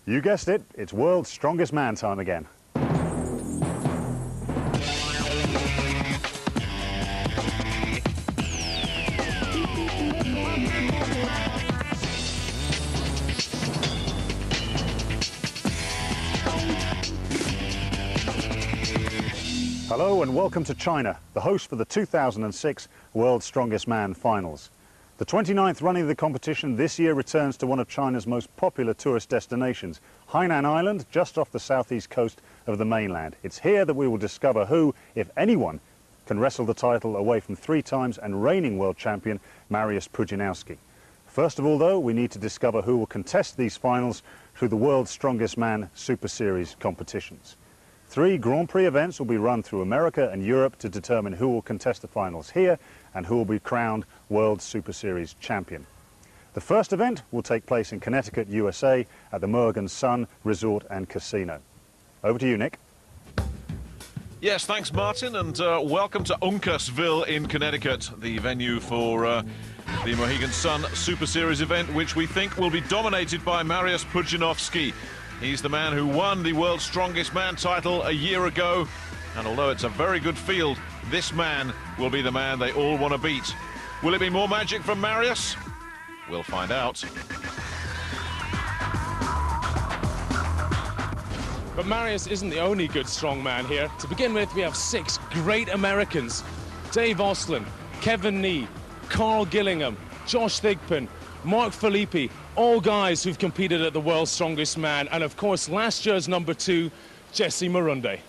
You guessed it, it's World's Strongest Man time again. Hello and welcome to China, the host for the 2006 World's Strongest Man finals. The 29th running of the competition this year returns to one of China's most popular tourist destinations, Hainan Island, just off the southeast coast of the mainland. It's here that we will discover who, if anyone, can wrestle the title away from 3 times and reigning world champion Mariusz Pudzianowski. First of all, though, we need to discover who will contest these finals through the World's Strongest Man Super Series competitions. 3 Grand Prix events will be run through America and Europe to determine who will contest the finals here and who will be crowned World Super Series champion. The first event will take place in Connecticut, USA at the Mohegan Sun Resort and Casino. Over to you, Nick. Yes, thanks, Martin, and welcome to Uncasville in Connecticut, the venue for the Mohegan Sun Super Series event, which we think will be dominated by Mariusz Pudzianowski. He's the man who won the World's Strongest Man title a year ago, and although it's a very good field, this man will be the man they all want to beat. Will it be more magic from Mariusz? We'll find out. But Mariusz isn't the only good strongman here. To begin with, we have 6 great Americans: Dave Oslin, Kevin Nee, Carl Gillingham, Josh Thigpen, Mark Filippi, all guys who've competed at the World's Strongest Man, and of course last year's number 2, Jesse Marunde.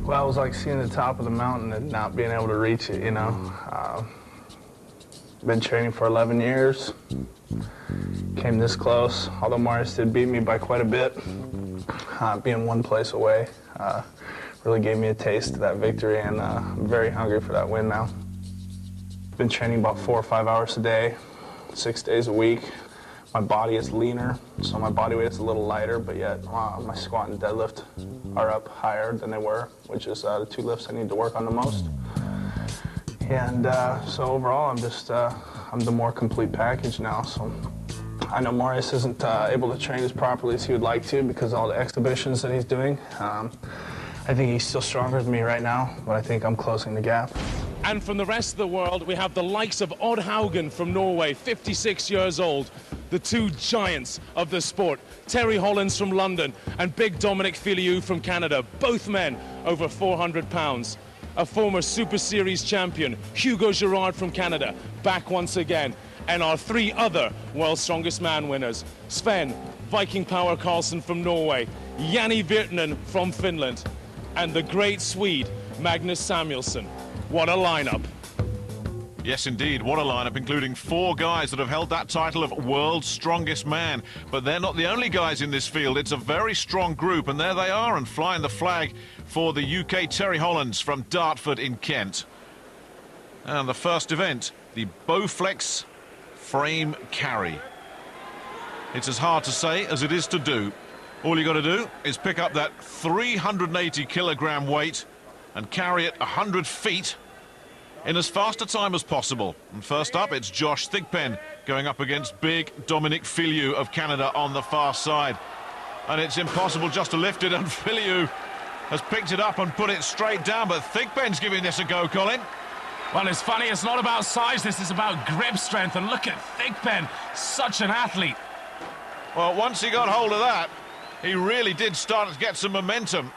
Well, it was like seeing the top of the mountain and not being able to reach it, you know. Been training for 11 years, came this close, although Mariusz did beat me by quite a bit. Being one place away really gave me a taste of that victory, and I'm very hungry for that win now. Been training about 4 or 5 hours a day, 6 days a week. My body is leaner, so my body weight's a little lighter, but yet my squat and deadlift are up higher than they were, which is the 2 lifts I need to work on the most. And so overall, I'm the more complete package now. So I know Mariusz isn't able to train as properly as he would like to because of all the exhibitions that he's doing. I think he's still stronger than me right now, but I think I'm closing the gap. And from the rest of the world, we have the likes of Odd Haugen from Norway, 56 years old, the 2 giants of the sport, Terry Hollins from London and big Dominic Filiu from Canada, both men over 400 pounds. A former Super Series champion, Hugo Girard from Canada, back once again. And our 3 other World's Strongest Man winners, Sven Viking Power Karlsson from Norway, Janni Virtanen from Finland, and the great Swede, Magnus Samuelsson. What a lineup. Yes, indeed, what a lineup, including 4 guys that have held that title of World's Strongest Man. But they're not the only guys in this field. It's a very strong group, and there they are, and flying the flag for the UK, Terry Hollins from Dartford in Kent. And the first event, the Bowflex Frame Carry. It's as hard to say as it is to do. All you got to do is pick up that 380-kilogram weight and carry it 100 feet in as fast a time as possible. And first up, it's Josh Thigpen going up against big Dominic Filiu of Canada on the far side. And it's impossible just to lift it, and Filiu has picked it up and put it straight down, but Thigpen's giving this a go, Colin. Well, it's funny, it's not about size, this is about grip strength, and look at Thigpen, such an athlete. Well, once he got hold of that, he really did start to get some momentum.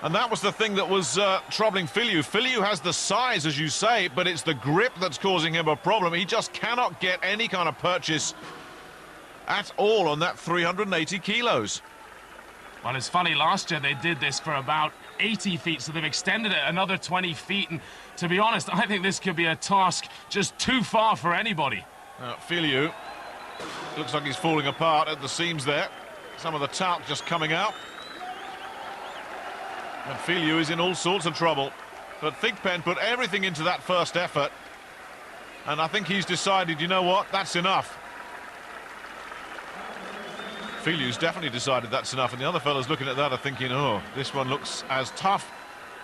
And that was the thing that was troubling Filiu. Filiu has the size, as you say, but it's the grip that's causing him a problem. He just cannot get any kind of purchase at all on that 380 kilos. Well, it's funny, last year they did this for about 80 feet, so they've extended it another 20 feet. And to be honest, I think this could be a task just too far for anybody. Filiu looks like he's falling apart at the seams there. Some of the talc just coming out. And Filiu is in all sorts of trouble. But Thigpen put everything into that first effort. And I think he's decided, you know what, that's enough. Filiu's definitely decided that's enough. And the other fellas looking at that are thinking, oh, this one looks as tough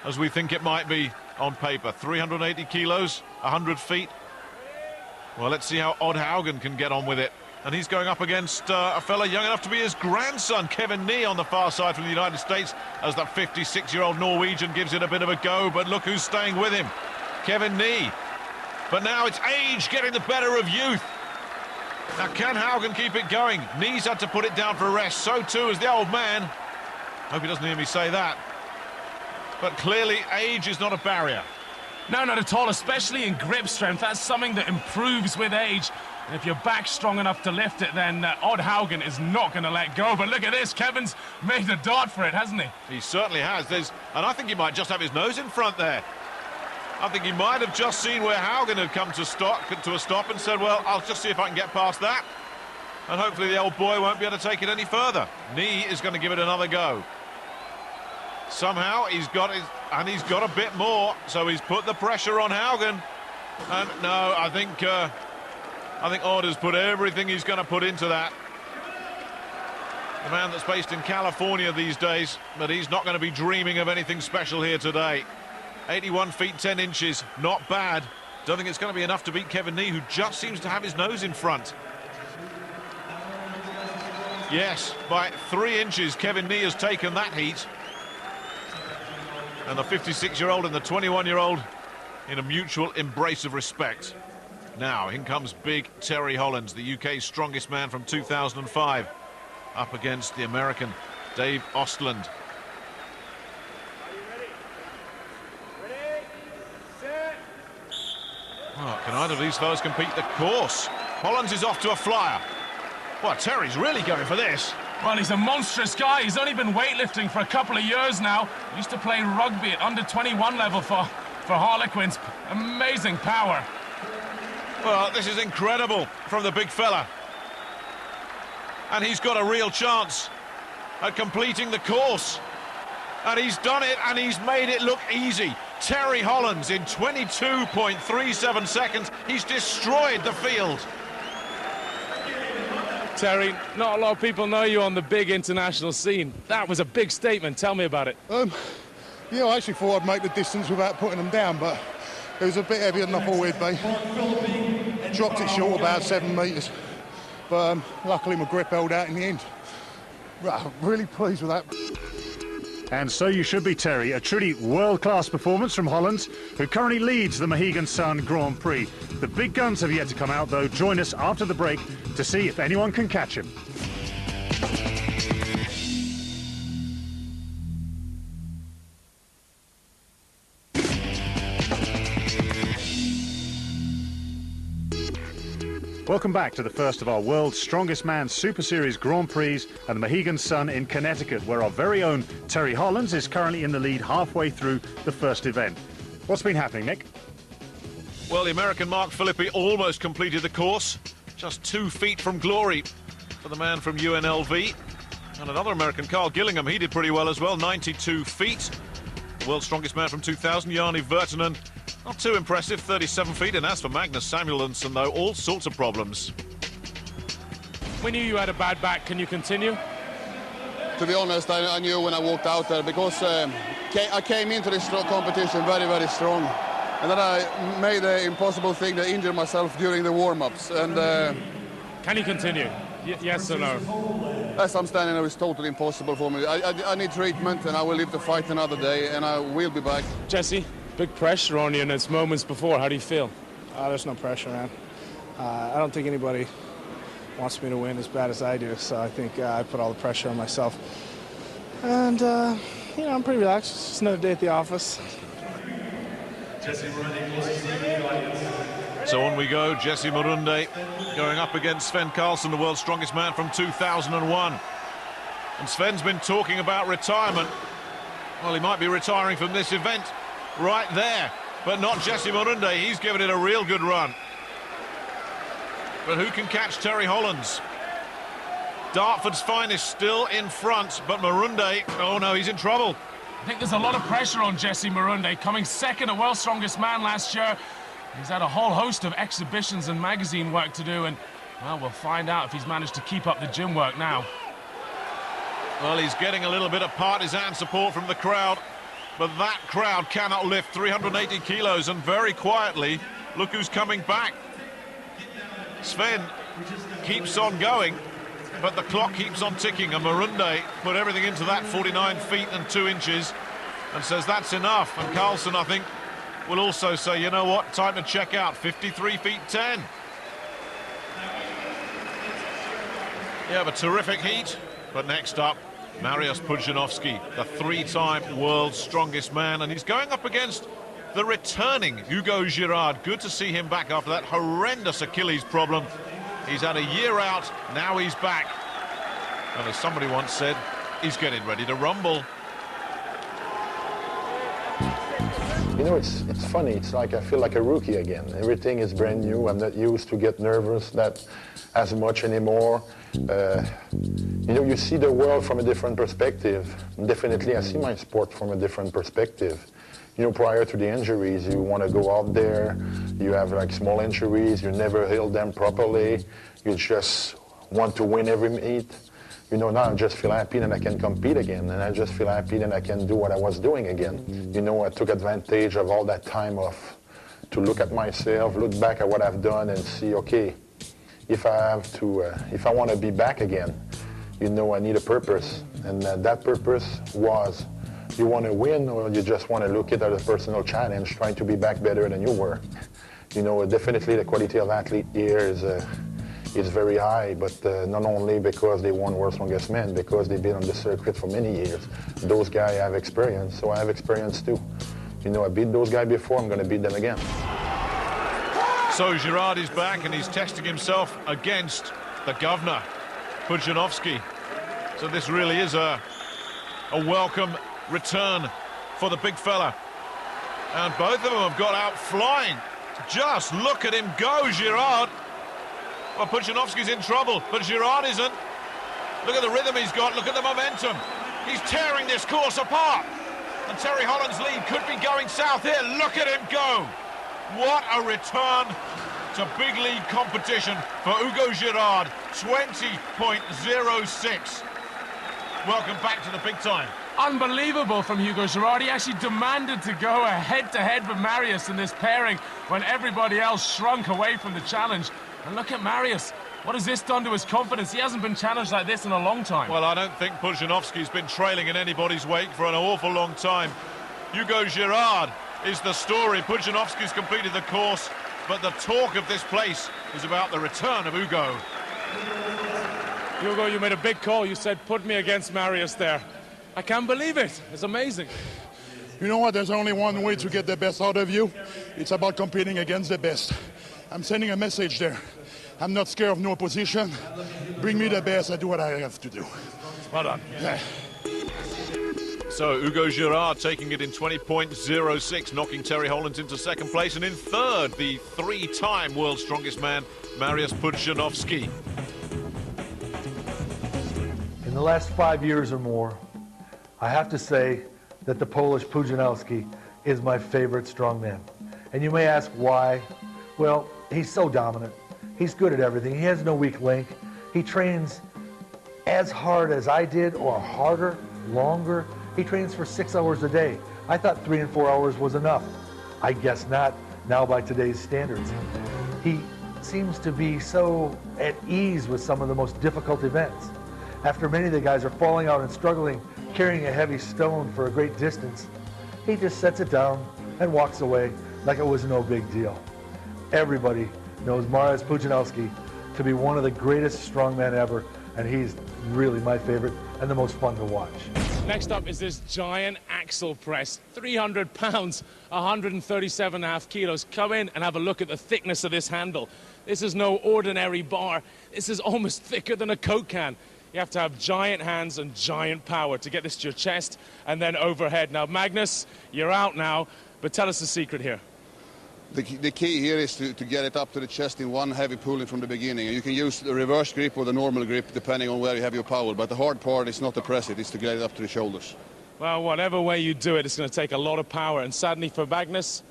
as we think it might be on paper. 380 kilos, 100 feet. Well, let's see how Odd Haugen can get on with it. And he's going up against a fella young enough to be his grandson, Kevin Nee, on the far side from the United States, as that 56-year-old Norwegian gives it a bit of a go, but look who's staying with him, Kevin Nee. But now it's age getting the better of youth. Now, can Haugen keep it going? Nee's had to put it down for a rest, so too is the old man. Hope he doesn't hear me say that. But clearly, age is not a barrier. No, not at all, especially in grip strength. That's something that improves with age. And if your back's strong enough to lift it, then Odd Haugen is not going to let go. But look at this, Kevin's made a dart for it, hasn't he? He certainly has. And I think he might just have his nose in front there. I think he might have just seen where Haugen had come to a stop and said, well, I'll just see if I can get past that. And hopefully the old boy won't be able to take it any further. Nee is going to give it another go. Somehow he's got a bit more, so he's put the pressure on Haugen. And no, I think Odd has put everything he's going to put into that. The man that's based in California these days, but he's not going to be dreaming of anything special here today. 81 feet 10 inches, not bad. Don't think it's going to be enough to beat Kevin Nee, who just seems to have his nose in front. Yes, by 3 inches, Kevin Nee has taken that heat. And the 56-year-old and the 21-year-old in a mutual embrace of respect. Now, in comes big Terry Hollands, the UK's strongest man from 2005, up against the American Dave Ostland. Oh, can either of these fellows compete the course? Hollands is off to a flyer. Well, Terry's really going for this. Well, he's a monstrous guy. He's only been weightlifting for a couple of years now. He used to play rugby at under 21 level for Harlequins. Amazing power. Well, this is incredible from the big fella. And he's got a real chance at completing the course. And he's done it, and he's made it look easy. Terry Hollands in 22.37 seconds. He's destroyed the field. Terry, not a lot of people know you on the big international scene. That was a big statement. Tell me about it. Yeah, I actually thought I'd make the distance without putting them down, but it was a bit heavier than I thought it'd be. Dropped it short about 7 metres, but luckily my grip held out in the end. Well, really pleased with that. And so you should be, Terry. A truly world-class performance from Hollands, who currently leads the Mohegan Sun Grand Prix. The big guns have yet to come out, though. Join us after the break to see if anyone can catch him. Welcome back to the first of our World's Strongest Man Super Series Grand Prix and the Mohegan Sun in Connecticut, where our very own Terry Hollands is currently in the lead halfway through the first event. What's been happening, Nick? Well, the American Mark Philippi almost completed the course. Just 2 feet from glory for the man from UNLV. And another American, Carl Gillingham, he did pretty well as well, 92 feet. The world's strongest man from 2000, Jarni Virtanen, not too impressive, 37 feet. And as for Magnus Samuelsson, though, all sorts of problems. We knew you had a bad back. Can you continue? To be honest, I knew when I walked out there, because I came into this competition very, very strong. And then I made the impossible thing to injure myself during the warm-ups. And can you continue? Yes or no? As I'm standing there, it's totally impossible for me. I need treatment, and I will live to fight another day, and I will be back. Jesse, big pressure on you, and it's moments before. How do you feel? There's no pressure, man. I don't think anybody wants me to win as bad as I do, so I think I put all the pressure on myself. And, you know, I'm pretty relaxed. It's just another day at the office. So on we go, Jesse Morunde going up against Sven Karlsson, the world's strongest man from 2001. And Sven's been talking about retirement. Well, he might be retiring from this event right there, but not Jesse Morunde. He's given it a real good run. But who can catch Terry Hollands? Dartford's finest still in front, but Morunde, oh no, he's in trouble. I think there's a lot of pressure on Jesse Morunde, coming second at World's Strongest Man last year. He's had a whole host of exhibitions and magazine work to do, and, well, we'll find out if he's managed to keep up the gym work now. Well, he's getting a little bit of partisan support from the crowd, but that crowd cannot lift 380 kilos, and very quietly, look who's coming back. Sven keeps on going, but the clock keeps on ticking, and Marunde put everything into that 49 feet and 2 inches and says that's enough. And Carlson, I think, will also say, you know what, time to check out, 53 feet 10. Yeah, but terrific heat. But next up, Mariusz Pudzianowski, the 3-time world's strongest man, and he's going up against the returning Hugo Girard. Good to see him back after that horrendous Achilles problem. He's had a year out, now he's back. And as somebody once said, he's getting ready to rumble. You know, it's funny. It's like I feel like a rookie again. Everything is brand new. I'm not used to get nervous that as much anymore. You know, you see the world from a different perspective. Definitely, I see my sport from a different perspective. You know, prior to the injuries, you want to go out there, you have like small injuries, you never heal them properly, you just want to win every meet. You know, now I just feel happy and I can compete again, and I just feel happy and I can do what I was doing again. You know, I took advantage of all that time off to look at myself, look back at what I've done and see, okay, if I want to be back again, you know, I need a purpose. And that purpose was, you want to win or you just want to look at it as a personal challenge, trying to be back better than you were. You know, definitely the quality of athlete here is very high, but not only because they won World's Strongest Man, because they've been on the circuit for many years. Those guys have experience, so I have experience too. You know, I beat those guys before, I'm going to beat them again. So Girard is back and he's testing himself against the governor, Pudzianowski. So this really is a welcome return for the big fella. And both of them have got out flying. Just look at him go, Girard. Well, Pudzianowski's in trouble, but Girard isn't. Look at the rhythm he's got, look at the momentum. He's tearing this course apart. And Terry Holland's lead could be going south here. Look at him go. What a return to big league competition for Hugo Girard, 20.06. Welcome back to the big time. Unbelievable from Hugo Girard. He actually demanded to go head-to-head with Mariusz in this pairing when everybody else shrunk away from the challenge. And look at Mariusz. What has this done to his confidence? He hasn't been challenged like this in a long time. Well, I don't think Pudzianowski's been trailing in anybody's wake for an awful long time. Hugo Girard is the story. Pudzianowski's completed the course, but the talk of this place is about the return of Hugo. Hugo, you made a big call. You said, put me against Mariusz there. I can't believe it. It's amazing. You know what? There's only one way to get the best out of you. It's about competing against the best. I'm sending a message there. I'm not scared of no opposition. Bring me the best. I do what I have to do. Well done. Yeah. So Hugo Girard taking it in 20.06, knocking Terry Holland into second place, and in third, the 3-time world's strongest man, Mariusz Pudzianowski. In the last 5 years or more, I have to say that the Polish Pudzianowski is my favorite strongman. And you may ask why. Well, he's so dominant. He's good at everything. He has no weak link. He trains as hard as I did, or harder, longer. He trains for 6 hours a day. I thought 3 and 4 hours was enough. I guess not, now by today's standards. He seems to be so at ease with some of the most difficult events. After many of the guys are falling out and struggling, carrying a heavy stone for a great distance, he just sets it down and walks away like it was no big deal. Everybody knows Mariusz Pudzianowski to be one of the greatest strongmen ever, and he's really my favorite and the most fun to watch. Next up is this giant axle press, 300 pounds, 137.5 kilos. Come in and have a look at the thickness of this handle. This is no ordinary bar. This is almost thicker than a Coke can. You have to have giant hands and giant power to get this to your chest and then overhead. Now, Magnus, you're out now, but tell us the secret here. The key here is to get it up to the chest in one heavy pulling from the beginning. You can use the reverse grip or the normal grip depending on where you have your power, but the hard part is not to press it, it's to get it up to the shoulders. Well, whatever way you do it, it's going to take a lot of power, and sadly for Magnus,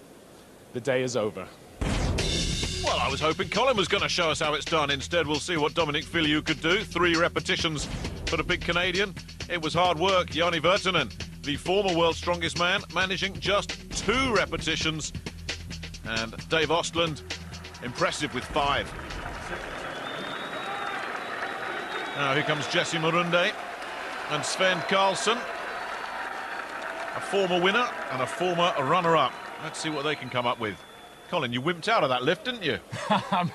the day is over. Well, I was hoping Colin was going to show us how it's done. Instead, we'll see what Dominic Filiou could do. 3 repetitions for the big Canadian. It was hard work. Jani Virtanen, the former world's strongest man, managing just 2 repetitions. And Dave Ostland, impressive with 5. Now here comes Jesse Morunde and Sven Karlsson, a former winner and a former runner-up. Let's see what they can come up with. Colin, you wimped out of that lift, didn't you?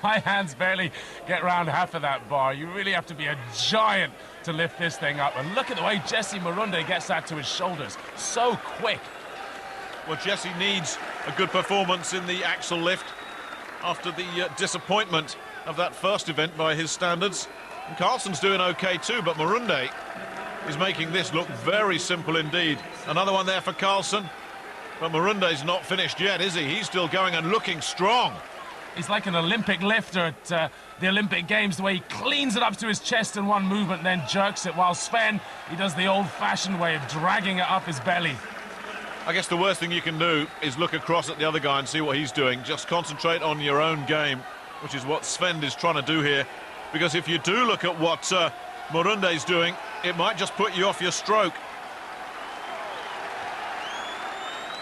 My hands barely get round half of that bar. You really have to be a giant to lift this thing up. And look at the way Jesse Morunde gets that to his shoulders. So quick. Well, Jesse needs a good performance in the axle lift after the disappointment of that first event by his standards. And Karlsson's doing okay too, but Morunde is making this look very simple indeed. Another one there for Karlsson. But Morunde's not finished yet, is he? He's still going and looking strong. He's like an Olympic lifter at the Olympic Games, the way he cleans it up to his chest in one movement, then jerks it, while Sven, he does the old-fashioned way of dragging it up his belly. I guess the worst thing you can do is look across at the other guy and see what he's doing. Just concentrate on your own game, which is what Sven is trying to do here. Because if you do look at what Morunde's doing, it might just put you off your stroke.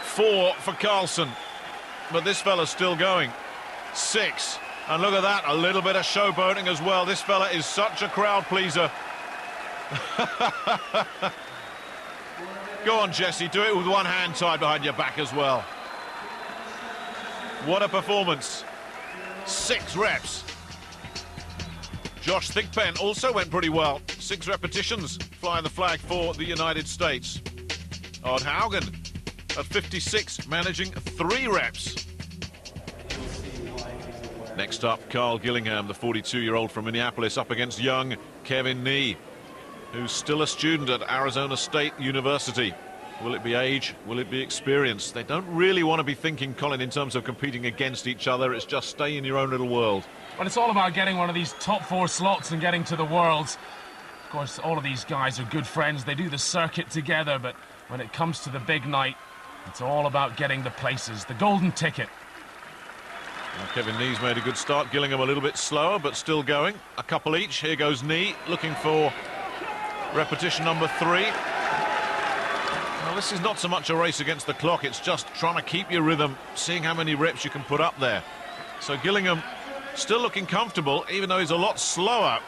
4 for Karlsson, but this fella's still going. 6, and look at that, a little bit of showboating as well. This fella is such a crowd pleaser. Go on, Jesse, do it with one hand tied behind your back as well. What a performance. 6 reps. Josh Thigpen also went pretty well. 6 repetitions, flying the flag for the United States. Odd Haugen at 56, managing 3 reps. Next up, Carl Gillingham, the 42-year-old from Minneapolis, up against young Kevin Nee, who's still a student at Arizona State University. Will it be age? Will it be experience? They don't really want to be thinking, Colin, in terms of competing against each other. It's just stay in your own little world. But it's all about getting one of these top 4 slots and getting to the Worlds. Of course, all of these guys are good friends. They do the circuit together, but when it comes to the big night, it's all about getting the places, the golden ticket. Well, Kevin Nee's made a good start. Gillingham a little bit slower, but still going. A couple each. Here goes Nee, looking for repetition number 3. Well, this is not so much a race against the clock. It's just trying to keep your rhythm, seeing how many reps you can put up there. So Gillingham still looking comfortable, even though he's a lot slower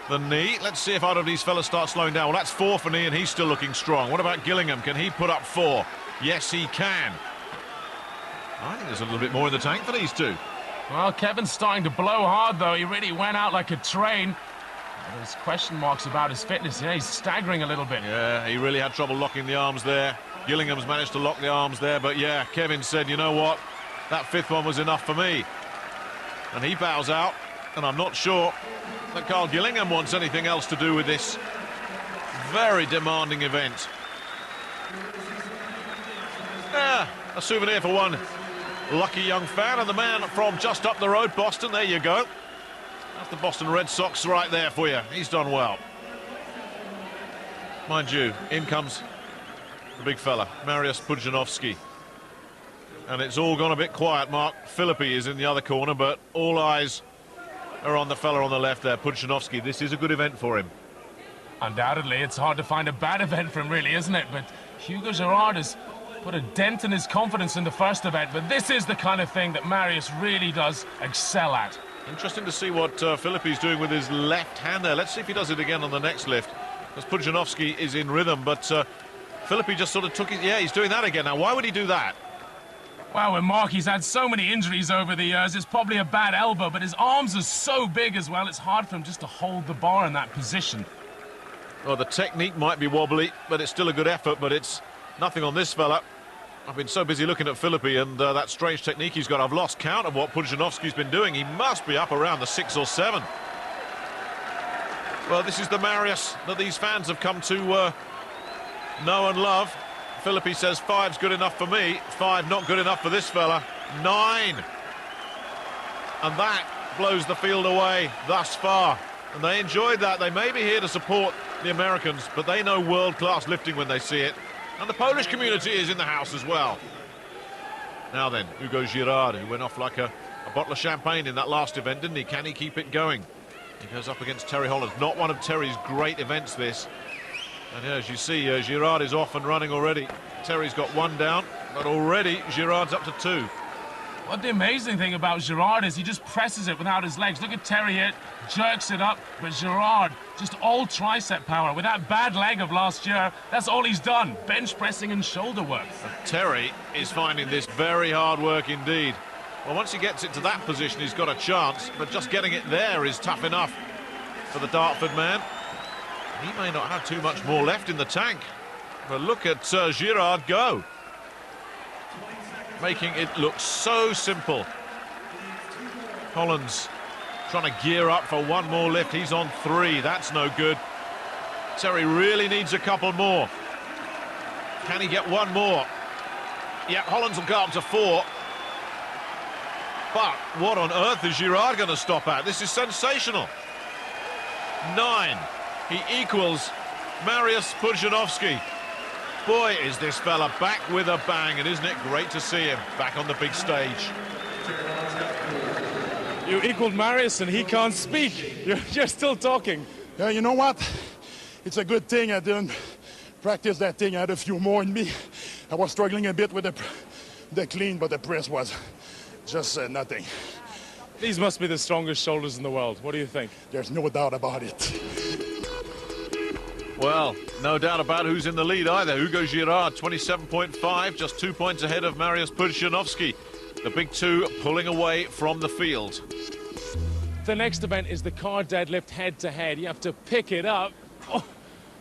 than Nee. Let's see if either of these fellas start slowing down. Well, that's 4 for Nee, and he's still looking strong. What about Gillingham? Can he put up 4? Yes, he can. I think there's a little bit more in the tank for these two. Well, Kevin's starting to blow hard, though. He really went out like a train. There's question marks about his fitness. Yeah, he's staggering a little bit. Yeah, he really had trouble locking the arms there. Gillingham's managed to lock the arms there, but yeah, Kevin said, you know what? That 5th one was enough for me. And he bows out, and I'm not sure that Carl Gillingham wants anything else to do with this very demanding event. Yeah, a souvenir for one lucky young fan, and the man from just up the road, Boston. There you go. That's the Boston Red Sox right there for you. He's done well. Mind you, in comes the big fella, Mariusz Pudzianowski. And it's all gone a bit quiet. Mark Philippi is in the other corner, but all eyes are on the fella on the left there, Pudzianowski. This is a good event for him. Undoubtedly, it's hard to find a bad event for him, really, isn't it? But Hugo Girard has put a dent in his confidence in the first event, but this is the kind of thing that Mariusz really does excel at. Interesting to see what Philippi's doing with his left hand there. Let's see if he does it again on the next lift, because Pudzianowski is in rhythm, but Philippi just sort of took it. Yeah, he's doing that again. Now, why would he do that? Well, with Mark, he's had so many injuries over the years. It's probably a bad elbow, but his arms are so big as well. It's hard for him just to hold the bar in that position. Well, the technique might be wobbly, but it's still a good effort, but it's nothing on this fella. I've been so busy looking at Philippi and that strange technique he's got. I've lost count of what Pudzianowski's been doing. He must be up around the 6 or 7. Well, this is the Mariusz that these fans have come to know and love. Philippi says 5's good enough for me, 5 not good enough for this fella. 9. And that blows the field away thus far. And they enjoyed that. They may be here to support the Americans, but they know world-class lifting when they see it. And the Polish community is in the house as well. Now then, Hugo Girard, who went off like a bottle of champagne in that last event, didn't he? Can he keep it going? He goes up against Terry Holland. Not one of Terry's great events, this. And as you see, Girard is off and running already. Terry's got 1 down, but already Girard's up to 2. What the amazing thing about Girard is he just presses it without his legs. Look at Terry here, jerks it up, but Girard, just all tricep power. With that bad leg of last year, that's all he's done, bench pressing and shoulder work. Terry is finding this very hard work indeed. Well, once he gets it to that position, he's got a chance, but just getting it there is tough enough for the Dartford man. He may not have too much more left in the tank, but look at Girard go. Making it look so simple. Collins trying to gear up for one more lift. He's on 3. That's no good. Terry really needs a couple more. Can he get one more? Yeah, Hollands will go up to 4. But what on earth is Girard going to stop at? This is sensational. 9. He equals Mariusz Pudzianowski. Boy, is this fella back with a bang, and isn't it great to see him back on the big stage? You equaled Marius and he can't speak. You're still talking. Yeah, you know what? It's a good thing I didn't practice that thing. I had a few more in me. I was struggling a bit with the clean, but the press was just nothing. These must be the strongest shoulders in the world. What do you think? There's no doubt about it. Well, no doubt about who's in the lead either. Hugo Girard, 27.5, just 2 points ahead of Mariusz Pudzianowski. The big two pulling away from the field. The next event is the car deadlift head-to-head. You have to pick it up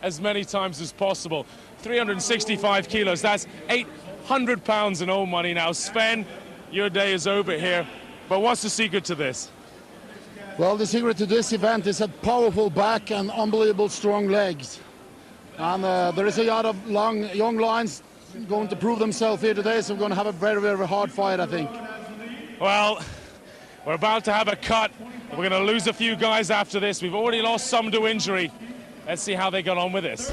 as many times as possible. 365 kilos, that's 800 pounds in old money. Now, Sven, your day is over here. But what's the secret to this? Well, the secret to this event is a powerful back and unbelievable strong legs. And there is a lot of young lions going to prove themselves here today, so we're going to have a very, very hard fight, I think. Well, we're about to have a cut. We're going to lose a few guys after this. We've already lost some to injury. Let's see how they got on with this.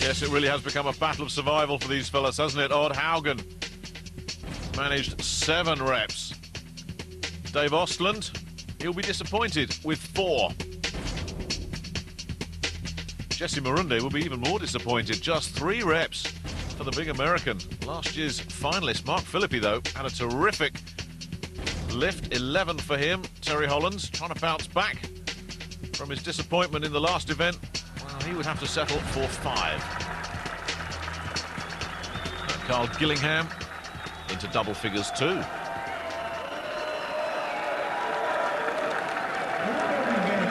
Yes, it really has become a battle of survival for these fellas, hasn't it? Odd Haugen managed 7 reps. Dave Ostland, he'll be disappointed with 4. Jesse Marunde will be even more disappointed. Just 3 reps for the big American. Last year's finalist, Mark Philippi, though, had a terrific lift. 11 for him. Terry Hollands trying to bounce back from his disappointment in the last event. Well, he would have to settle for 5. Carl Gillingham into double figures too.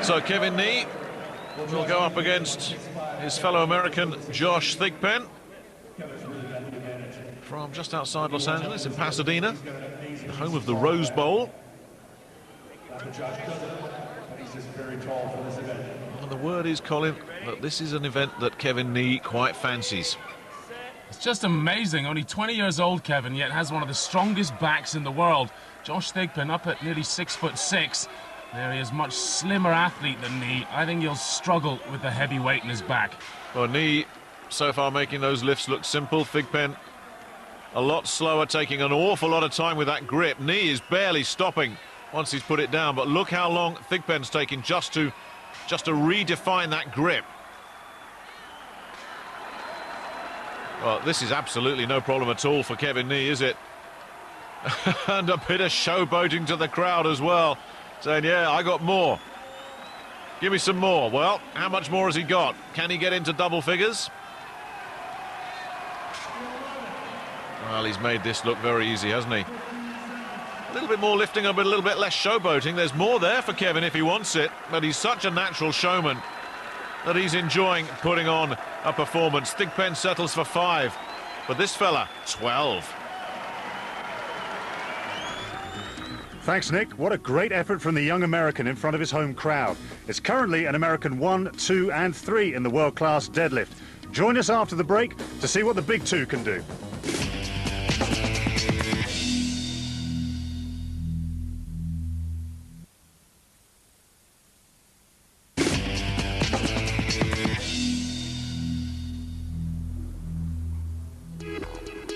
So Kevin Nee will go up against his fellow American Josh Thigpen from just outside Los Angeles in Pasadena, home of the Rose Bowl. And the word is, Colin, that this is an event that Kevin Nee quite fancies. It's just amazing. Only 20 years old, Kevin, yet has one of the strongest backs in the world. Josh Thigpen up at nearly 6'6". There he is, much slimmer athlete than Nee. I think he'll struggle with the heavy weight in his back. Well, Nee so far making those lifts look simple. Thigpen a lot slower, taking an awful lot of time with that grip. Nee is barely stopping once he's put it down, but look how long Thigpen's taking just to redefine that grip. Well, this is absolutely no problem at all for Kevin Nee, is it? And a bit of showboating to the crowd as well, saying, yeah, I got more. Give me some more. Well, how much more has he got? Can he get into double figures? Well, he's made this look very easy, hasn't he? A little bit more lifting up, a little bit less showboating. There's more there for Kevin if he wants it, but he's such a natural showman that he's enjoying putting on a performance. Thigpen settles for 5, but this fella, 12. Thanks, Nick. What a great effort from the young American in front of his home crowd. It's currently an American 1, 2 and 3 in the world-class deadlift. Join us after the break to see what the big two can do.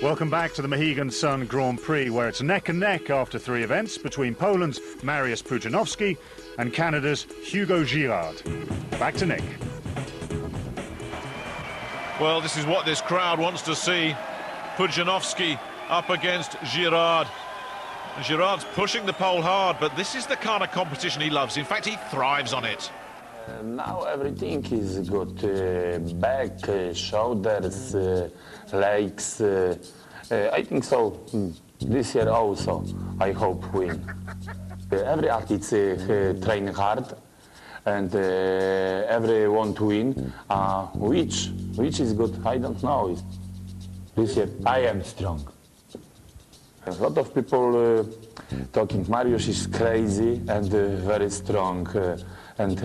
Welcome back to the Mohegan Sun Grand Prix, where it's neck and neck after 3 events between Poland's Mariusz Pudzianowski and Canada's Hugo Girard. Back to Nick. Well, this is what this crowd wants to see. Pudzianowski up against Girard. Girard's pushing the pole hard, but this is the kind of competition he loves. In fact, he thrives on it. Now everything is good. Back, shoulders, legs. I think so. This year also, I hope win. Every artist train hard, and every want to win. Which is good, I don't know. This year I am strong. A lot of people talking Mariusz is crazy and very strong and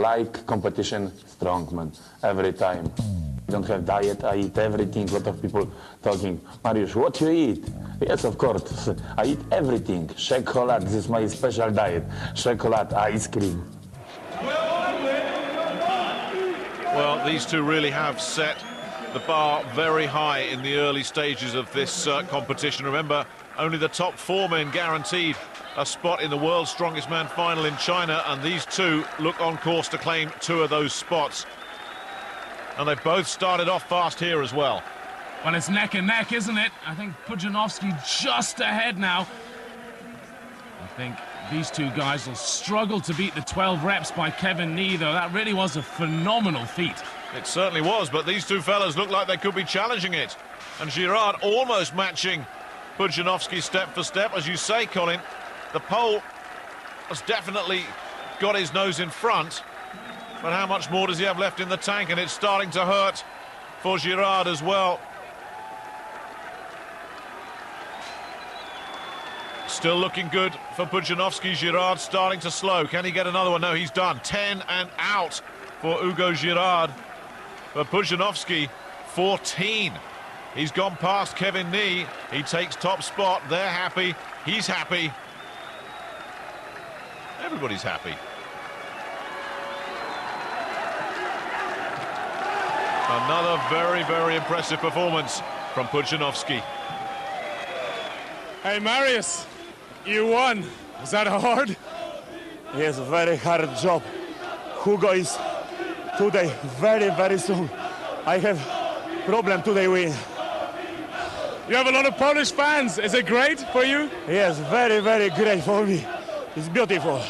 like competition strongman every time. I don't have diet, I eat everything. A lot of people talking, Mariusz, what you eat? Yes, of course, I eat everything. Chocolate, this is my special diet. Chocolate, ice cream. Well, these two really have set the bar very high in the early stages of this competition. Remember, only the top 4 men guaranteed a spot in the World's Strongest Man final in China, and these two look on course to claim 2 of those spots. And they both started off fast here as well. Well, it's neck and neck, isn't it? I think Pudzianowski just ahead now. I think these two guys will struggle to beat the 12 reps by Kevin Nee, though. That really was a phenomenal feat. It certainly was, but these two fellas look like they could be challenging it. And Girard almost matching Pudzianowski step for step. As you say, Colin, the pole has definitely got his nose in front. But how much more does he have left in the tank? And it's starting to hurt for Girard as well. Still looking good for Pudzianowski. Girard starting to slow. Can he get another one? No, he's done. 10 and out for Hugo Girard. But Pudzianowski, 14. He's gone past Kevin Nee. He takes top spot. They're happy. He's happy. Everybody's happy. Another very, very impressive performance from Pudzianowski. Hey, Marius, you won. Was that hard? Yes, a very hard job. Hugo is today very, very strong. I have problem today win. You have a lot of Polish fans. Is it great for you? Yes, very, very great for me. It's beautiful.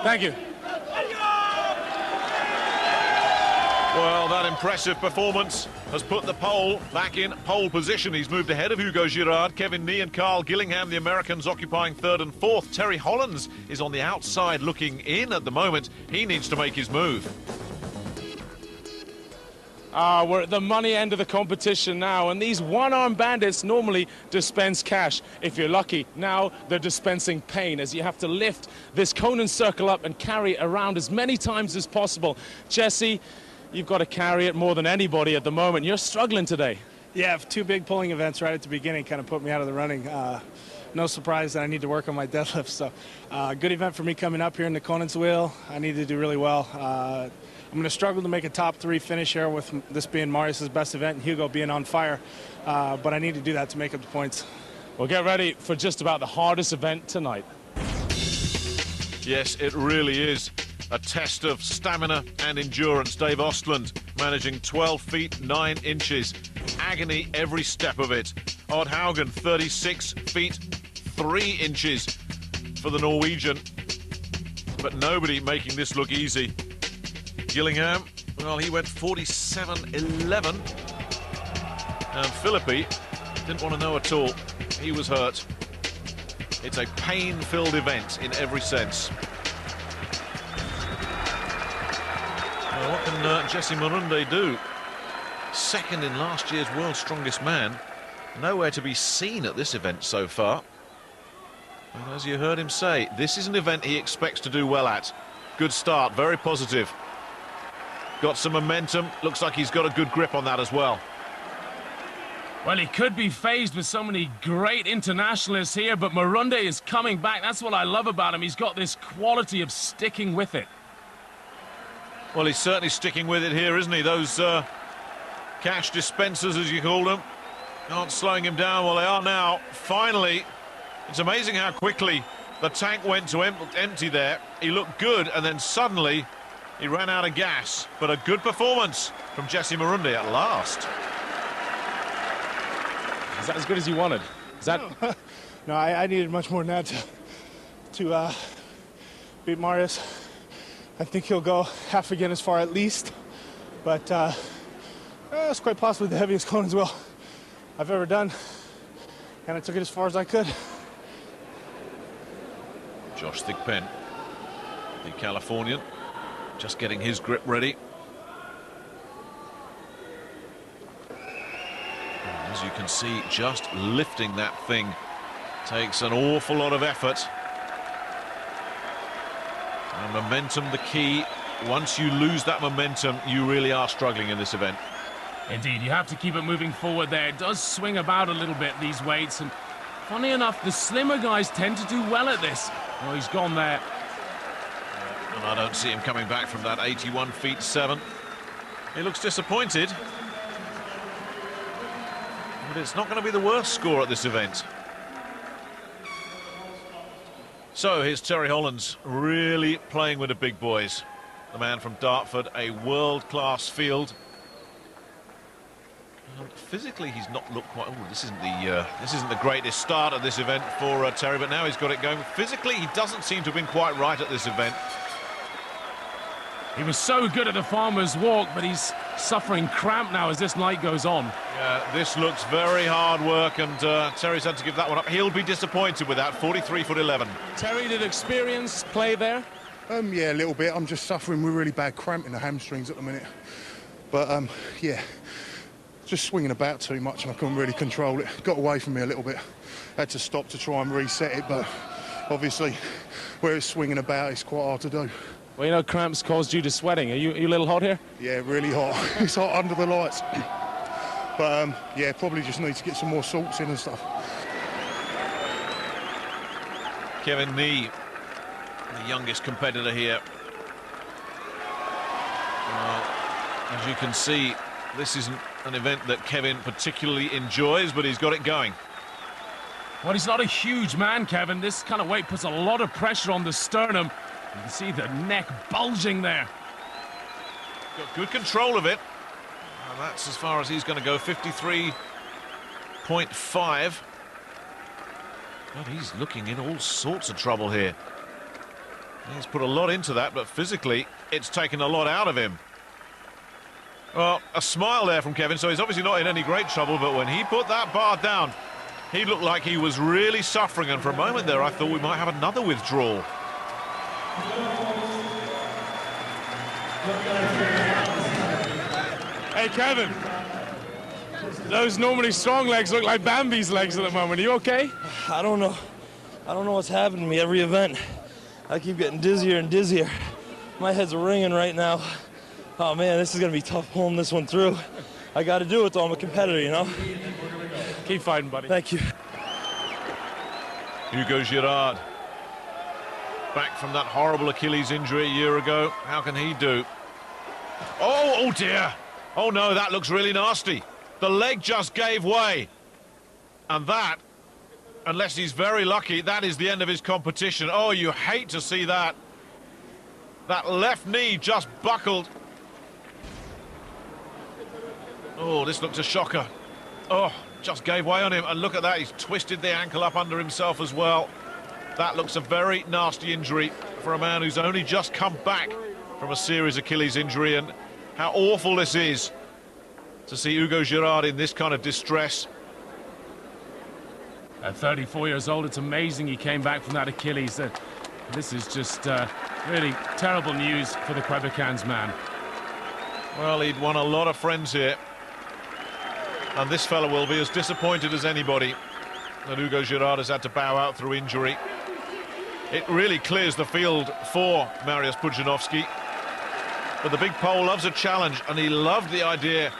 Thank you. Well, that impressive performance has put the pole back in pole position. He's moved ahead of Hugo Girard, Kevin Nee and Carl Gillingham, the Americans occupying 3rd and 4th. Terry Hollands is on the outside looking in at the moment. He needs to make his move. We're at the money end of the competition now, and these one-arm bandits normally dispense cash, if you're lucky. Now they're dispensing pain, as you have to lift this Conan circle up and carry it around as many times as possible. Jesse, you've got to carry it more than anybody at the moment. You're struggling today. Yeah, 2 big pulling events right at the beginning kind of put me out of the running. No surprise that I need to work on my deadlift. So good event for me coming up here in the Conan's wheel. I need to do really well. I'm going to struggle to make a top 3 finish here with this being Marius's best event and Hugo being on fire. But I need to do that to make up the points. Well, get ready for just about the hardest event tonight. Yes, it really is a test of stamina and endurance. Dave Ostland managing 12 feet 9 inches. Agony every step of it. Odd Haugen, 36 feet 3 inches for the Norwegian. But nobody making this look easy. Gillingham, well, he went 47.11. And Philippi didn't want to know at all. He was hurt. It's a pain-filled event in every sense. Well, what can Jesse Marunde do? Second in last year's World's Strongest Man. Nowhere to be seen at this event so far. And as you heard him say, this is an event he expects to do well at. Good start, very positive. Got some momentum. Looks like he's got a good grip on that as well. Well, he could be faced with so many great internationalists here, but Marunde is coming back. That's what I love about him. He's got this quality of sticking with it. Well, he's certainly sticking with it here, isn't he? Those cash dispensers, as you call them, aren't slowing him down. Well, they are now. Finally, it's amazing how quickly the tank went to empty there. He looked good, and then suddenly he ran out of gas. But a good performance from Jesse Marunde at last. Is that as good as you wanted? Is that... No, I needed much more than that to beat Marius. I think he'll go half again as far at least, but it's quite possibly the heaviest cone as well I've ever done, and I took it as far as I could. Josh Thigpen, the Californian, just getting his grip ready. And as you can see, just lifting that thing takes an awful lot of effort. And momentum the key. Once you lose that momentum, you really are struggling in this event. Indeed, you have to keep it moving forward there. It does swing about a little bit, these weights, and funny enough, the slimmer guys tend to do well at this. Oh, he's gone there. And I don't see him coming back from that 81 feet 7. He looks disappointed. But it's not going to be the worst score at this event. So here's Terry Hollands, really playing with the big boys. The man from Dartford, a world-class field. And physically, he's not looked quite. Oh, this isn't the greatest start of this event for Terry, but now he's got it going. Physically, he doesn't seem to have been quite right at this event. He was so good at the Farmer's Walk, but he's suffering cramp now as this night goes on. Yeah, this looks very hard work, and Terry's had to give that one up. He'll be disappointed with that, 43 foot 11. Terry, did experience play there? Yeah, a little bit. I'm just suffering with really bad cramp in the hamstrings at the minute. But, yeah, just swinging about too much, and I couldn't really control it. Got away from me a little bit. Had to stop to try and reset it, but obviously, where it's swinging about, it's quite hard to do. Well, you know, cramps caused due to sweating. Are you a little hot here? Yeah, really hot. It's hot under the lights. But, yeah, probably just need to get some more salts in and stuff. Kevin Nee, the youngest competitor here. As you can see, this isn't an event that Kevin particularly enjoys, but he's got it going. Well, he's not a huge man, Kevin. This kind of weight puts a lot of pressure on the sternum. You can see the neck bulging there. Got good control of it. And that's as far as he's going to go, 53.5. But he's looking in all sorts of trouble here. He's put a lot into that, but physically, it's taken a lot out of him. Well, a smile there from Kevin, so he's obviously not in any great trouble, but when he put that bar down, he looked like he was really suffering, and for a moment there, I thought we might have another withdrawal. Hey, Kevin. Those normally strong legs look like Bambi's legs at the moment. Are you okay? I don't know. I don't know what's happening to me every event. I keep getting dizzier and dizzier. My head's ringing right now. Oh, man, this is going to be tough pulling this one through. I got to do it, though. I'm a competitor, you know? Keep fighting, buddy. Thank you. Hugo Girard, back from that horrible Achilles injury a year ago. How can he do? Oh dear. Oh, no, that looks really nasty. The leg just gave way. And that, unless he's very lucky, that is the end of his competition. Oh, you hate to see that. That left knee just buckled. Oh, this looks a shocker. Oh, just gave way on him. And look at that, he's twisted the ankle up under himself as well. That looks a very nasty injury for a man who's only just come back from a serious Achilles injury. And how awful this is to see Hugo Girard in this kind of distress. At 34 years old, it's amazing he came back from that Achilles. This is just really terrible news for the Quebecans, man. Well, he'd won a lot of friends here. And this fella will be as disappointed as anybody that Hugo Girard has had to bow out through injury. It really clears the field for Mariusz Pudzianowski. But the big Pole loves a challenge, and he loved the idea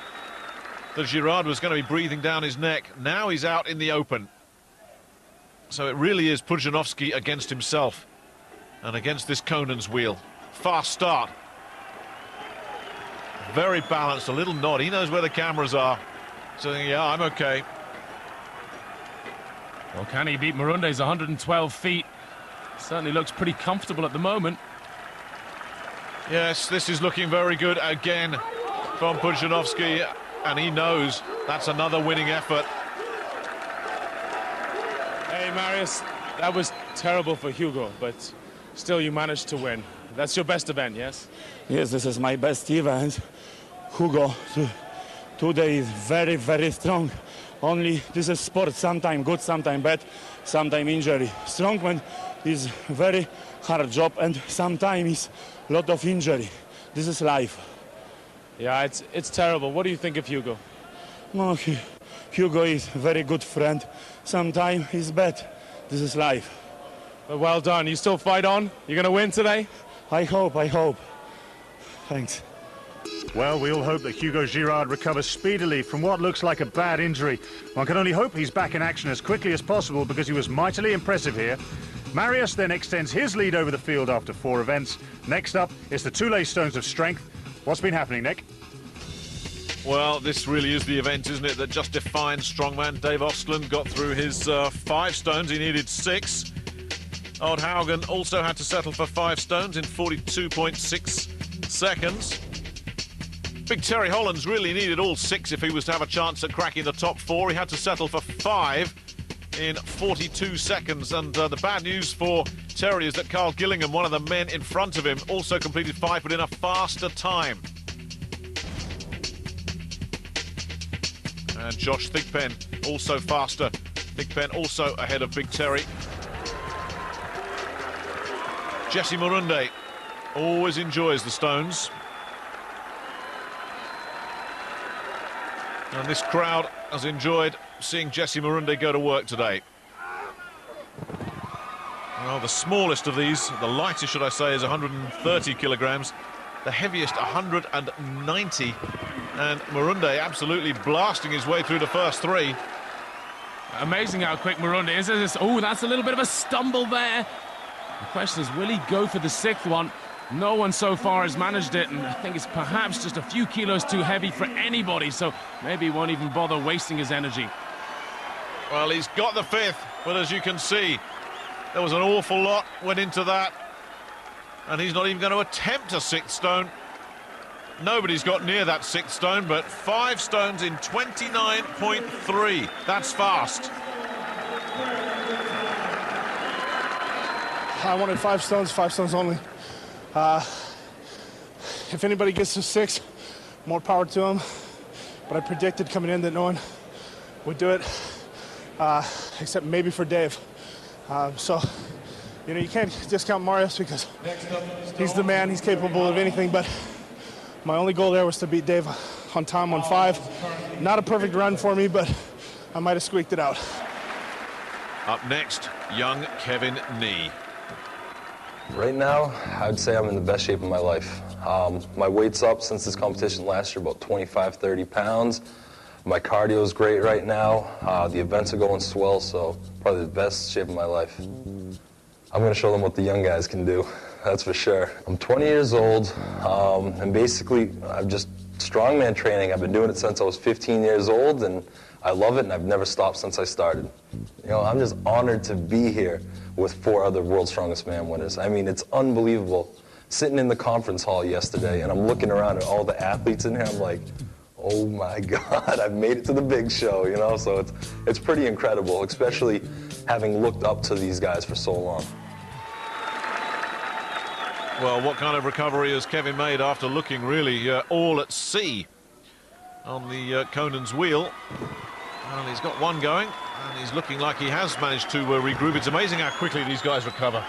that Girard was going to be breathing down his neck. Now he's out in the open. So it really is Pudzianowski against himself and against this Conan's wheel. Fast start. Very balanced, a little nod. He knows where the cameras are. So, yeah, I'm okay. Well, can he beat Marunde's 112 feet? Certainly looks pretty comfortable at the moment. Yes, this is looking very good again from Pudzianowski, and he knows that's another winning effort. Hey, Okay, Marius, that was terrible for Hugo, but still you managed to win. That's your best event, yes? Yes, this is my best event. Hugo today is very, very strong. Only this is sport, sometimes good, sometimes bad, sometimes injury. Strongman is very hard job and sometimes a lot of injury. This is life. Yeah, it's terrible. What do you think of Hugo? No, Hugo is very good friend. Sometimes he's bad. This is life. But well done. You still fight on? You're going to win today? I hope. Thanks. Well, we all hope that Hugo Girard recovers speedily from what looks like a bad injury. One can only hope he's back in action as quickly as possible because he was mightily impressive here. Marius then extends his lead over the field after 4 events. Next up is the 2 lay stones of strength. What's been happening, Nick? Well, this really is the event, isn't it, that just defines strongman. Dave Ostland got through his 5 stones. He needed 6. Odd Haugen also had to settle for 5 stones in 42.6 seconds. Big Terry Hollands really needed all 6 if he was to have a chance at cracking the top 4. He had to settle for 5 in 42 seconds. And the bad news for Terry is that Carl Gillingham, one of the men in front of him, also completed 5, but in a faster time. And Josh Thigpen also faster. Thigpen also ahead of Big Terry. Jesse Morunde always enjoys the stones. And this crowd has enjoyed seeing Jesse Morunde go to work today. Well, the smallest of these, the lightest, should I say, is 130 kilograms. The heaviest, 190. And Morunde absolutely blasting his way through the first 3. Amazing how quick Morunde is. Oh, that's a little bit of a stumble there. The question is, will he go for the 6th one? No one so far has managed it, and I think it's perhaps just a few kilos too heavy for anybody, so maybe he won't even bother wasting his energy. Well, he's got the 5th, but as you can see, there was an awful lot went into that, and he's not even going to attempt a 6th stone. Nobody's got near that 6th stone, but 5 stones in 29.3. That's fast. I wanted 5 stones only. If anybody gets to 6, more power to them. But I predicted coming in that no one would do it, except maybe for Dave. So, you know, you can't discount Marius because he's the man, he's capable of anything, but my only goal there was to beat Dave on time on 5. Not a perfect run for me, but I might have squeaked it out. Up next, young Kevin Nee. Right now, I'd say I'm in the best shape of my life. My weight's up since this competition last year, about 25, 30 pounds. My cardio's great right now. The events are going swell, so probably the best shape of my life. I'm going to show them what the young guys can do, that's for sure. I'm 20 years old, and basically, I'm just strongman training. I've been doing it since I was 15 years old, and I love it, and I've never stopped since I started. You know, I'm just honored to be here with 4 other World's Strongest Man winners. I mean, it's unbelievable. Sitting in the conference hall yesterday, and I'm looking around at all the athletes in here, I'm like, oh my God, I've made it to the big show, you know? So it's pretty incredible, especially having looked up to these guys for so long. Well, what kind of recovery has Kevin made after looking really all at sea on the Conan's wheel? Well, he's got one going, and he's looking like he has managed to regroup. It's amazing how quickly these guys recover.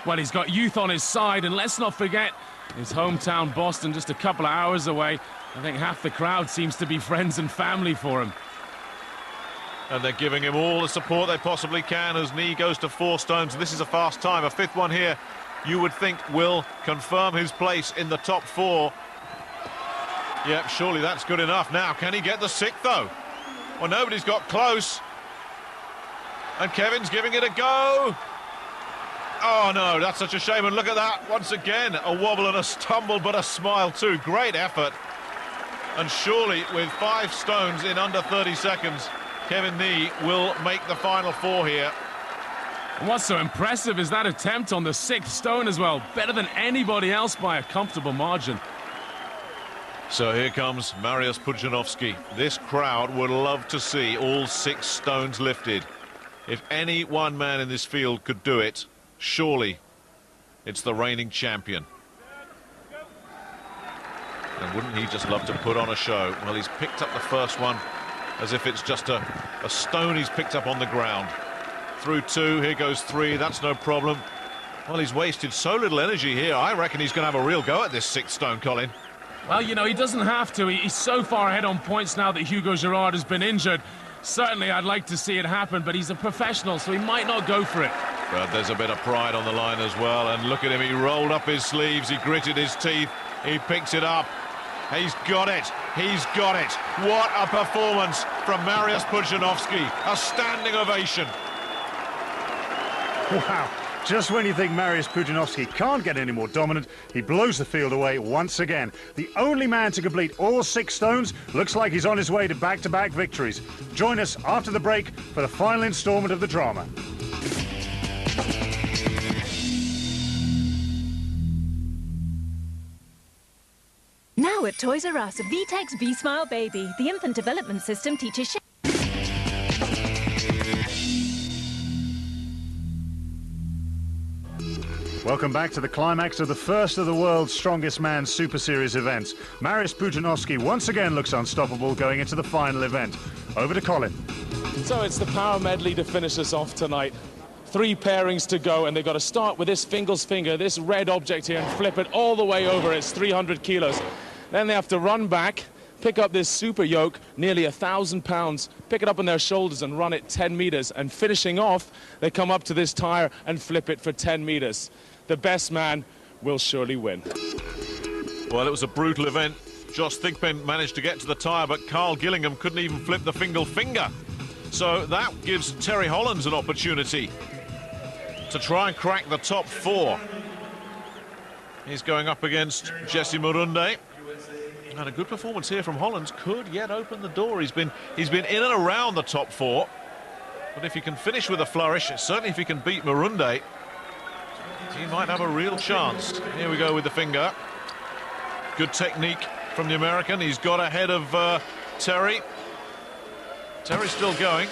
Well, he's got youth on his side, and let's not forget his hometown Boston just a couple of hours away. I think half the crowd seems to be friends and family for him. And they're giving him all the support they possibly can as Nee goes to 4 stones. This is a fast time. A 5th one here, you would think, will confirm his place in the top 4. Yep, surely that's good enough. Now, can he get the 6th, though? Well, nobody's got close. And Kevin's giving it a go. Oh, no, that's such a shame. And look at that, once again, a wobble and a stumble, but a smile, too. Great effort. And surely, with 5 stones in under 30 seconds, Kevin Nee will make the final 4 here. And what's so impressive is that attempt on the 6th stone as well. Better than anybody else by a comfortable margin. So here comes Marius Pudzianowski. This crowd would love to see all 6 stones lifted. If any one man in this field could do it, surely it's the reigning champion. And wouldn't he just love to put on a show? Well, he's picked up the first one as if it's just a stone he's picked up on the ground. Through 2, here goes 3, that's no problem. Well, he's wasted so little energy here. I reckon he's going to have a real go at this 6th stone, Colin. Well, you know, he doesn't have to. He's so far ahead on points now that Hugo Girard has been injured. Certainly, I'd like to see it happen, but he's a professional, so he might not go for it. But there's a bit of pride on the line as well, and look at him. He rolled up his sleeves, he gritted his teeth, he picks it up. He's got it. He's got it. What a performance from Mariusz Pudzianowski. A standing ovation. Wow. Just when you think Mariusz Pudzianowski can't get any more dominant, he blows the field away once again. The only man to complete all 6 stones. Looks like he's on his way to back-to-back victories. Join us after the break for the final instalment of the drama. Now at Toys R Us, VTEX V-Smile Baby. The infant development system teaches... Welcome back to the climax of the first of the world's strongest man Super Series events. Mariusz Pudzianowski once again looks unstoppable going into the final event. Over to Colin. So it's the power medley to finish us off tonight. 3 pairings to go, and they've got to start with this Fingal's finger, this red object here, and flip it all the way over. It's 300 kilos. Then they have to run back, pick up this super yoke, nearly 1,000 pounds, pick it up on their shoulders and run it 10 meters. And finishing off, they come up to this tire and flip it for 10 meters. The best man will surely win. Well, it was a brutal event. Josh Thigpen managed to get to the tyre, but Carl Gillingham couldn't even flip the Fingal finger. So that gives Terry Hollands an opportunity to try and crack the top 4. He's going up against Jesse Murunde. And a good performance here from Hollands could yet open the door. He's been in and around the top 4. But if he can finish with a flourish, certainly if he can beat Murunde, he might have a real chance. Here we go with the finger. Good technique from the American. He's got ahead of Terry. Terry's still going.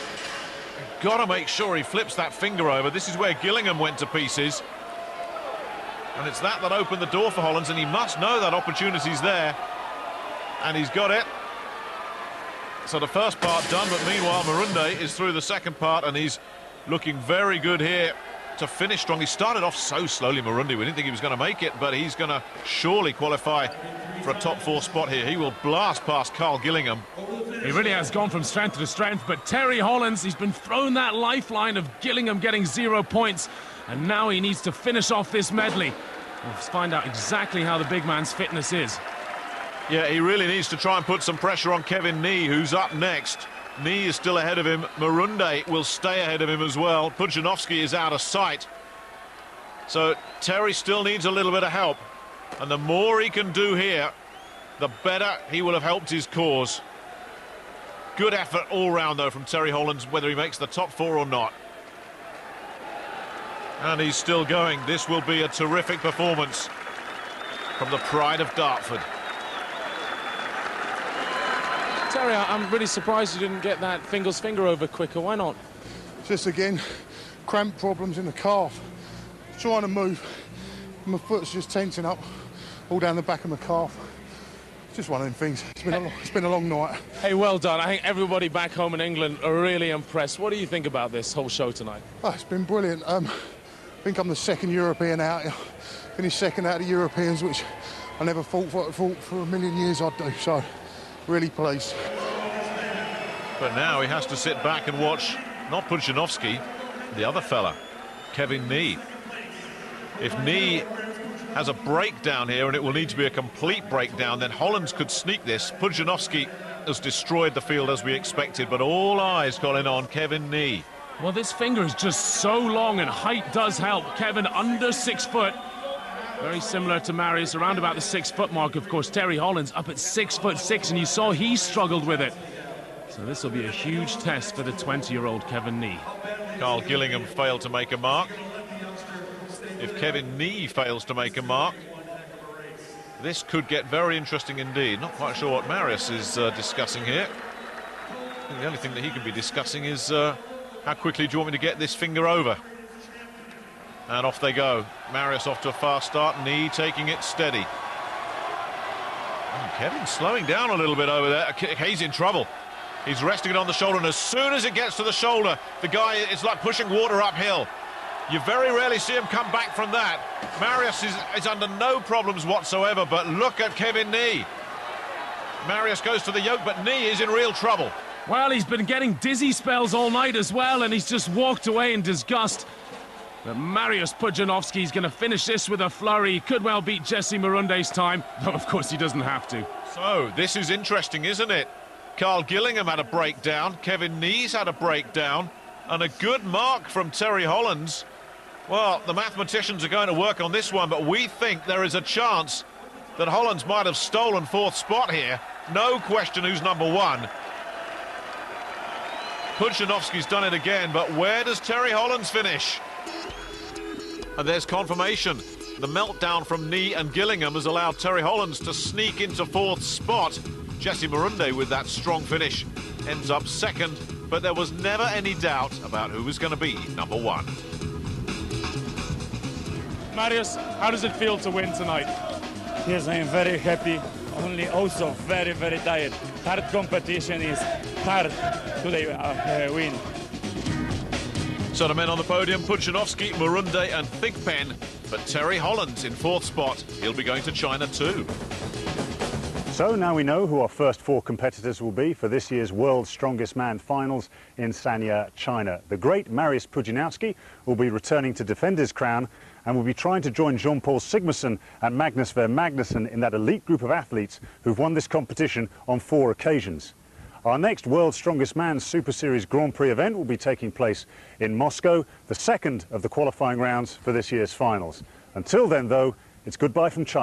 Got to make sure he flips that finger over. This is where Gillingham went to pieces. And it's that opened the door for Hollands, and he must know that opportunity's there. And he's got it. So the first part done, but meanwhile Murunde is through the second part, and he's looking very good here to finish strong. He started off so slowly, Murunde. We didn't think he was going to make it, but he's going to surely qualify for a top 4 spot here. He will blast past Carl Gillingham. He really has gone from strength to strength, but Terry Hollands, he's been thrown that lifeline of Gillingham getting 0 points, and now he needs to finish off this medley. We'll find out exactly how the big man's fitness is. Yeah, he really needs to try and put some pressure on Kevin Nee, who's up next. Nee is still ahead of him. Murunde will stay ahead of him as well. Pudzianowski is out of sight. So Terry still needs a little bit of help. And the more he can do here, the better he will have helped his cause. Good effort all round, though, from Terry Hollands, whether he makes the top 4 or not. And he's still going. This will be a terrific performance from the pride of Dartford. Terry, I'm really surprised you didn't get that Fingal's finger over quicker. Why not? Just again, cramp problems in the calf. Trying to move, my foot's just tensing up all down the back of my calf. Just one of them things. It's been a long night. Hey, well done. I think everybody back home in England are really impressed. What do you think about this whole show tonight? Oh, it's been brilliant. I think I'm the 2nd European out. Finished 2nd out of the Europeans, which I never thought for a million years I'd do. So, really pleased. But now he has to sit back and watch, not Pudzianowski, the other fella, Kevin Nee. If Nee has a breakdown here, and it will need to be a complete breakdown, then Hollands could sneak this. Pudzianowski has destroyed the field as we expected, but all eyes, Colin, on Kevin Nee. Well, this finger is just so long, and height does help. Kevin under 6 foot. Very similar to Mariusz, around about the 6 foot mark, of course. Terry Hollands up at 6'6", and you saw he struggled with it. So this will be a huge test for the 20-year-old Kevin Nee. Carl Gillingham failed to make a mark. If Kevin Nee fails to make a mark, this could get very interesting indeed. Not quite sure what Mariusz is discussing here. I think the only thing that he could be discussing is How quickly do you want me to get this finger over? And off they go. Marius off to a fast start. Knee taking it steady. Kevin slowing down a little bit over there. He's in trouble. He's resting it on the shoulder, and as soon as it gets to the shoulder, the guy, it's like pushing water uphill. You very rarely see him come back from that. Marius is under no problems whatsoever, but look at Kevin Knee. Marius goes to the yoke, but Knee is in real trouble. Well, he's been getting dizzy spells all night as well, and he's just walked away in disgust. But Mariusz Pudzianowski's going to finish this with a flurry. He could well beat Jesse Marunde's time, though of course he doesn't have to. So, this is interesting, isn't it? Carl Gillingham had a breakdown, Kevin Knee's had a breakdown, and a good mark from Terry Hollands. Well, the mathematicians are going to work on this one, but we think there is a chance that Hollands might have stolen fourth spot here. No question who's number one. Pudzianowski's done it again, but where does Terry Hollands finish? And there's confirmation. The meltdown from Knee and Gillingham has allowed Terry Hollands to sneak into fourth spot. Jesse Marunde, with that strong finish, ends up second, but there was never any doubt about who was going to be number one. Marius, how does it feel to win tonight? Yes, I am very happy, only also very, very tired. Hard competition is hard today win. So the men on the podium, Pudzianowski, Marunde and Thigpen, but Terry Hollands in fourth spot. He'll be going to China too. So now we know who our first four competitors will be for this year's World's Strongest Man finals in Sanya, China. The great Marius Pudzianowski will be returning to defend his crown and will be trying to join Jean-Paul Sigmarsson and Magnus Ver Magnusson in that elite group of athletes who've won this competition on 4 occasions. Our next World's Strongest Man Super Series Grand Prix event will be taking place in Moscow, the second of the qualifying rounds for this year's finals. Until then, though, it's goodbye from China.